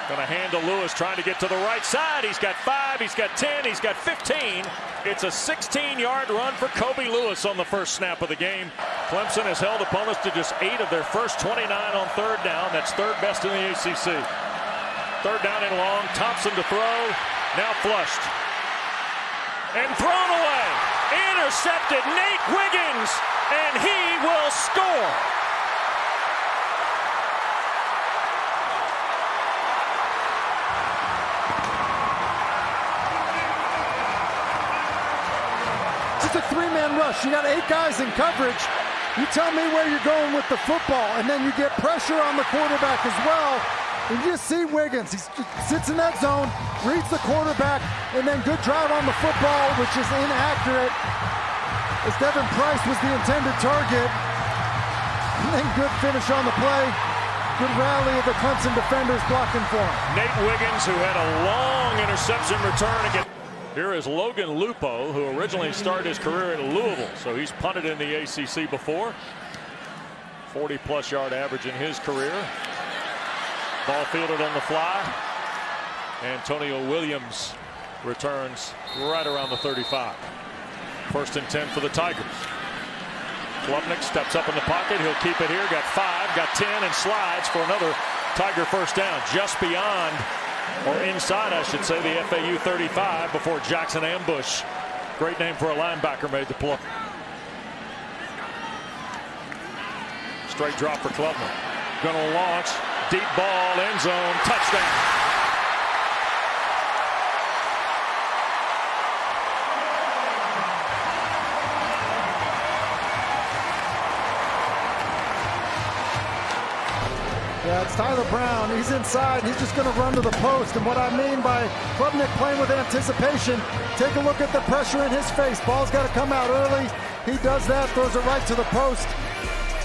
Going to hand to Lewis, trying to get to the right side. He's got 5, he's got 10, he's got 15. It's a 16-yard run for Kobe Lewis on the first snap of the game. Clemson has held opponents to just 8 of their first 29 on third down. That's third best in the ACC. Third down and long. Thompson to throw. Now flushed. And thrown away. Intercepted. Nate Wiggins. And he will score. It's a 3-man rush. You got 8 guys in coverage. You tell me where you're going with the football, and then you get pressure on the quarterback as well. And you just see Wiggins. He sits in that zone, reads the quarterback, and then good drive on the football, which is inaccurate, as Devin Price was the intended target. And then good finish on the play. Good rally of the Clemson defenders blocking for him. Nate Wiggins, who had a long interception return against. Here is Logan Lupo, who originally started his career in Louisville, so he's punted in the ACC before. 40-plus yard average in his career. Ball fielded on the fly. Antonio Williams returns right around the 35. First and 10 for the Tigers. Klubnik steps up in the pocket. He'll keep it here. Got 5, got 10, and slides for another Tiger first down. Just beyond, or inside, I should say, the FAU 35 before Jackson Ambush. Great name for a linebacker made the play. Straight drop for Klubnik. Going to launch. Deep ball, end zone, touchdown. Yeah, it's Tyler Brown. He's inside. He's just going to run to the post. And what I mean by Klubnik playing with anticipation, take a look at the pressure in his face. Ball's got to come out early. He does that, throws it right to the post.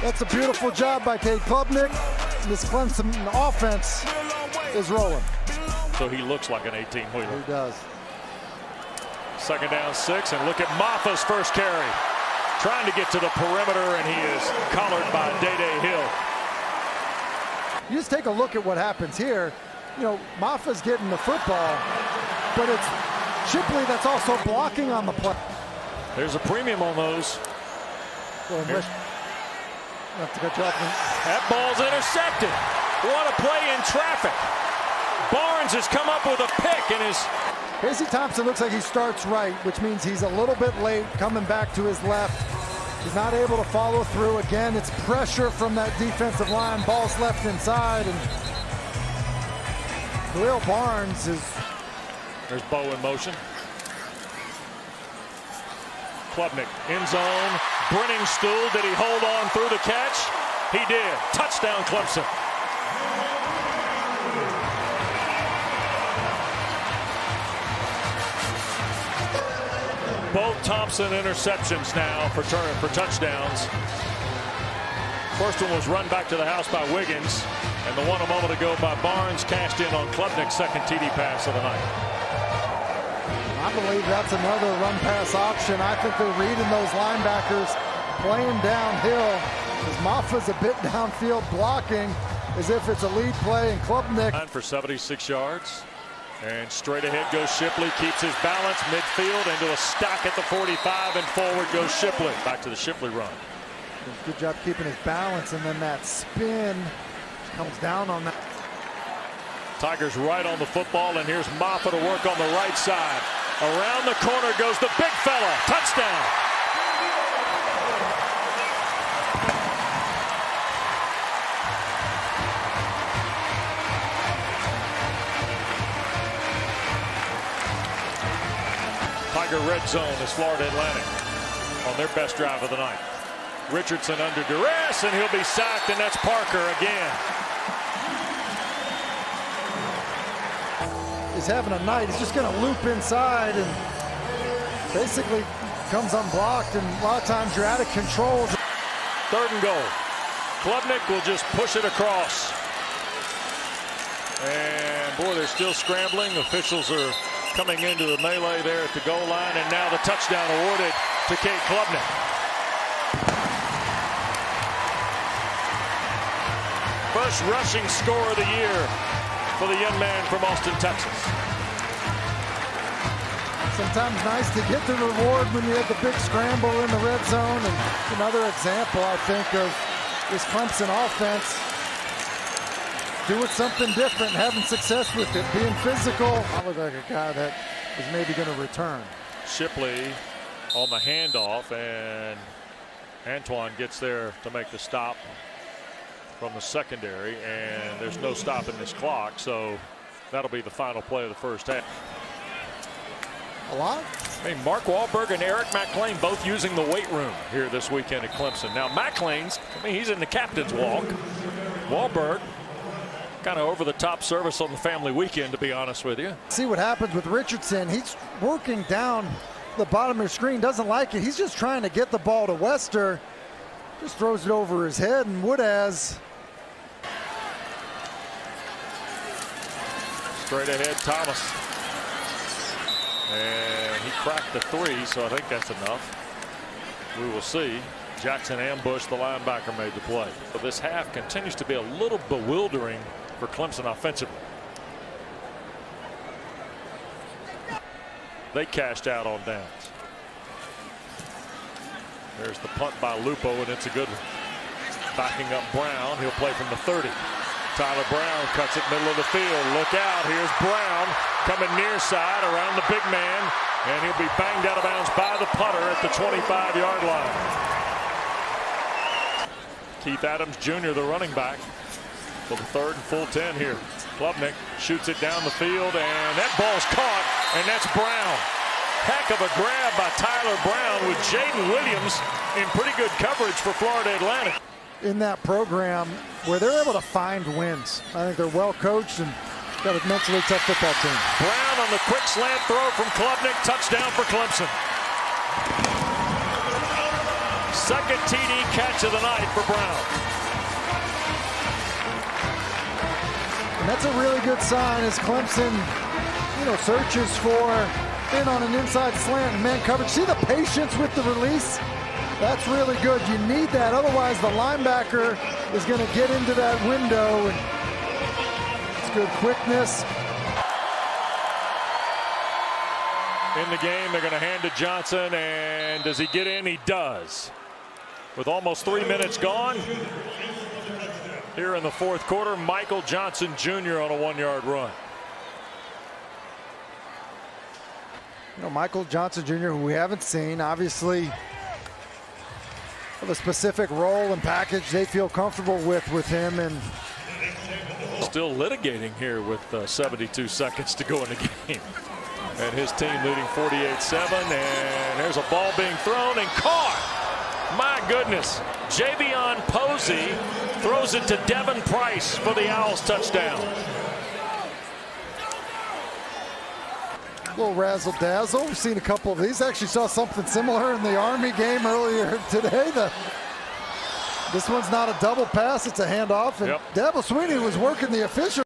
That's a beautiful job by Cade Klubnik. This Clemson offense is rolling. So he looks like an 18-wheeler. He does. Second down 6, and look at Maffa's first carry. Trying to get to the perimeter, and he is collared by Day-Day Hill. You just take a look at what happens here. You know, Maffa's getting the football, but it's Shipley that's also blocking on the play. There's a premium on those. Well, that ball's intercepted. What a play in traffic. Barnes has come up with a pick and is. Casey Thompson looks like he starts right, which means he's a little bit late coming back to his left. He's not able to follow through. Again, it's pressure from that defensive line. Ball's left inside, and Khalil Barnes is. There's Bo in motion. Klubnik in zone. Brenningstool, did he hold on through the catch? He did. Touchdown, Clemson. Both Thompson interceptions now for touchdowns. First one was run back to the house by Wiggins, and the one a moment ago by Barnes cashed in on Klubnik's second TD pass of the night. I believe that's another run-pass option. I think they're reading those linebackers, playing downhill. As Maffa's a bit downfield blocking as if it's a lead play, and Klubnik. For 76 yards. And straight ahead goes Shipley, keeps his balance midfield into a stack at the 45, and forward goes Shipley. Back to the Shipley run. Good job keeping his balance, and then that spin comes down on that. Tigers right on the football, and here's Maffa to work on the right side. Around the corner goes the big fella. Touchdown. Tiger red zone is Florida Atlantic on their best drive of the night. Richardson under duress, and he'll be sacked, and that's Parker again. He's having a night. He's just going to loop inside and basically comes unblocked, and a lot of times you're out of control. Third and goal. Klubnik will just push it across. And boy, they're still scrambling. Officials are coming into the melee there at the goal line, and now the touchdown awarded to Cade Klubnik. First rushing score of the year for the young man from Austin, Texas. Sometimes nice to get the reward when you have the big scramble in the red zone. And another example, I think, of this Clemson offense doing something different, having success with it, being physical. I look like a guy that is maybe going to return. Shipley on the handoff, and Antoine gets there to make the stop from the secondary, and there's no stopping this clock, so that'll be the final play of the first half. A lot? I mean, Mark Wahlberg and Eric McLean both using the weight room here this weekend at Clemson. Now, McLean's, he's in the captain's walk. Wahlberg, kind of over-the-top service on the family weekend, to be honest with you. See what happens with Richardson. He's working down the bottom of the screen, doesn't like it. He's just trying to get the ball to Wester. Just throws it over his head, and Wood has. Straight ahead, Thomas. And he cracked the 3, so I think that's enough. We will see. Jackson ambushed the linebacker, made the play. But this half continues to be a little bewildering for Clemson offensively. They cashed out on downs. There's the punt by Lupo, and it's a good one. Backing up Brown. He'll play from the 30. Tyler Brown cuts it middle of the field. Look out. Here's Brown coming near side around the big man, and he'll be banged out of bounds by the punter at the 25-yard line. Keith Adams Jr., the running back, for the 3rd and full 10 here. Klubnik shoots it down the field, and that ball's caught, and that's Brown. Heck of a grab by Tyler Brown with Jaden Williams in pretty good coverage for Florida Atlantic. In that program where they're able to find wins. I think they're well coached and got a mentally tough football team. Brown on the quick slant throw from Klubnik. Touchdown for Clemson. Second TD catch of the night for Brown. And that's a really good sign as Clemson, searches for in on an inside slant and man coverage. See the patience with the release? That's really good. You need that. Otherwise, the linebacker is going to get into that window. And it's good quickness. In the game, they're going to hand to Johnson. And does he get in? He does. With almost 3 minutes gone here in the 4th quarter, Michael Johnson Jr. on a 1-yard run. Michael Johnson Jr., who we haven't seen, obviously of a specific role and package they feel comfortable with him, and still litigating here with 72 seconds to go in the game. And his team leading 48-7, and there's a ball being thrown and caught. My goodness. Javion Posey throws it to Devin Price for the Owls touchdown. A little razzle-dazzle. We've seen a couple of these. Actually saw something similar in the Army game earlier today. This one's not a double pass, it's a handoff. And Dabo Swinney was working the official.